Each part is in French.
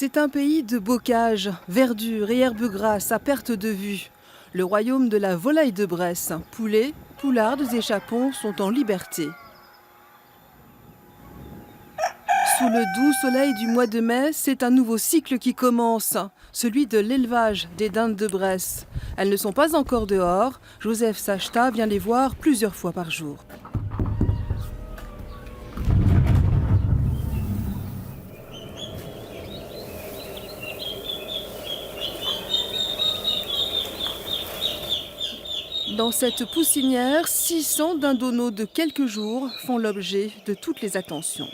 C'est un pays de bocage, verdure et herbes grasses à perte de vue. Le royaume de la volaille de Bresse. Poulets, poulardes et chapons sont en liberté. Sous le doux soleil du mois de mai, c'est un nouveau cycle qui commence, celui de l'élevage des dindes de Bresse. Elles ne sont pas encore dehors. Joseph Sachta vient les voir plusieurs fois par jour. Dans cette poussinière, 600 dindonneaux de quelques jours font l'objet de toutes les attentions.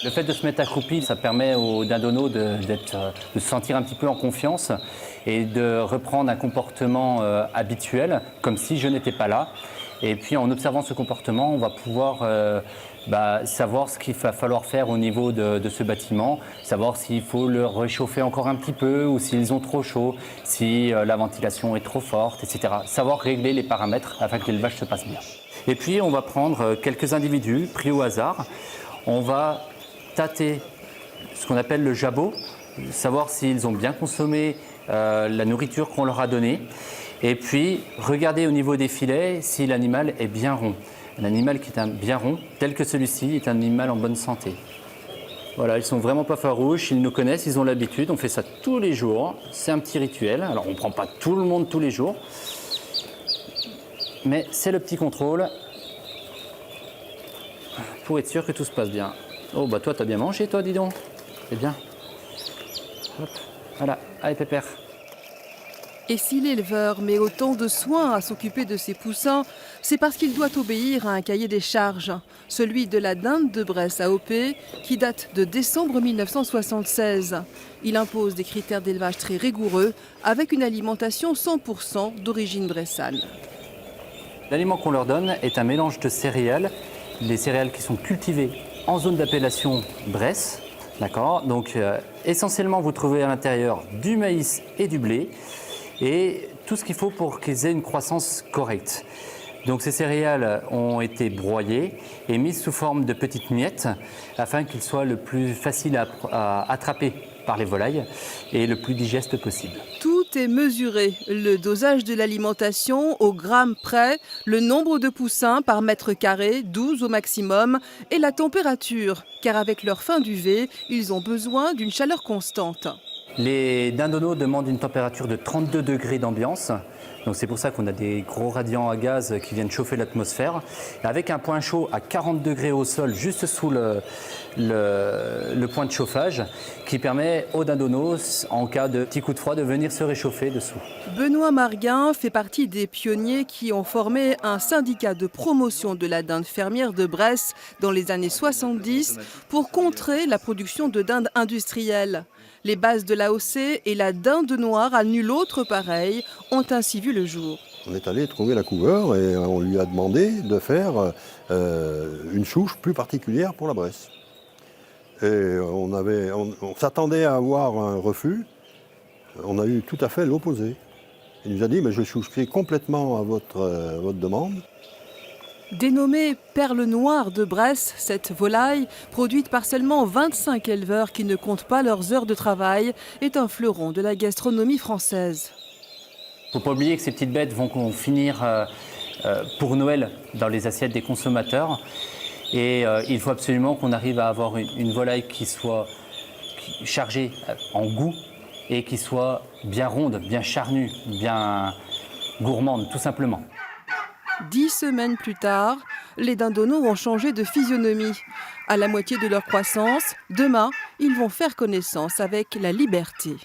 Le fait de se mettre accroupi, ça permet aux dindonneaux de se sentir un petit peu en confiance et de reprendre un comportement habituel, comme si je n'étais pas là. Et puis en observant ce comportement, on va pouvoir savoir ce qu'il va falloir faire au niveau de ce bâtiment, savoir s'il faut le réchauffer encore un petit peu ou s'ils ont trop chaud, si la ventilation est trop forte, etc. Savoir régler les paramètres afin que l'élevage se passe bien. Et puis on va prendre quelques individus pris au hasard. On va tâter ce qu'on appelle le jabot, savoir s'ils ont bien consommé la nourriture qu'on leur a donnée. Et puis, regarder au niveau des filets si l'animal est bien rond. Un animal qui est bien rond, tel que celui-ci, est un animal en bonne santé. Voilà, ils ne sont vraiment pas farouches, ils nous connaissent, ils ont l'habitude, on fait ça tous les jours. C'est un petit rituel. Alors, on ne prend pas tout le monde tous les jours, mais c'est le petit contrôle pour être sûr que tout se passe bien. Oh, bah toi, t'as bien mangé, toi, dis donc. C'est bien. Hop, voilà, allez, pépère. Et si l'éleveur met autant de soin à s'occuper de ses poussins, c'est parce qu'il doit obéir à un cahier des charges, celui de la dinde de Bresse AOP, qui date de décembre 1976. Il impose des critères d'élevage très rigoureux, avec une alimentation 100% d'origine bressane. L'aliment qu'on leur donne est un mélange de céréales, les céréales qui sont cultivées en zone d'appellation Bresse. D'accord. Donc essentiellement, vous trouvez à l'intérieur du maïs et du blé. Et tout ce qu'il faut pour qu'ils aient une croissance correcte. Donc ces céréales ont été broyées et mises sous forme de petites miettes afin qu'ils soient le plus facile à attraper par les volailles et le plus digeste possible. Tout est mesuré, le dosage de l'alimentation au gramme près, le nombre de poussins par mètre carré, 12 au maximum, et la température, car avec leur fin d'UV, ils ont besoin d'une chaleur constante. Les dindonneaux demandent une température de 32 degrés d'ambiance. Donc c'est pour ça qu'on a des gros radiants à gaz qui viennent chauffer l'atmosphère. Avec un point chaud à 40 degrés au sol, juste sous le point de chauffage, qui permet aux dindonneaux, en cas de petit coup de froid, de venir se réchauffer dessous. Benoît Marguin fait partie des pionniers qui ont formé un syndicat de promotion de la dinde fermière de Bresse dans les années 70 pour contrer la production de dinde industrielle. Les bases de l'AOC et la dinde noire à nul autre pareil ont ainsi vu le jour. On est allé trouver la couveuse et on lui a demandé de faire une souche plus particulière pour la Bresse. Et on s'attendait à avoir un refus. On a eu tout à fait l'opposé. Il nous a dit, mais je souscris complètement à votre demande. Dénommée perle noire de Bresse, cette volaille, produite par seulement 25 éleveurs qui ne comptent pas leurs heures de travail, est un fleuron de la gastronomie française. Il ne faut pas oublier que ces petites bêtes vont finir pour Noël dans les assiettes des consommateurs. Et il faut absolument qu'on arrive à avoir une volaille qui soit chargée en goût et qui soit bien ronde, bien charnue, bien gourmande, tout simplement. 10 semaines plus tard, les dindonneaux ont changé de physionomie. À la moitié de leur croissance, demain, ils vont faire connaissance avec la liberté.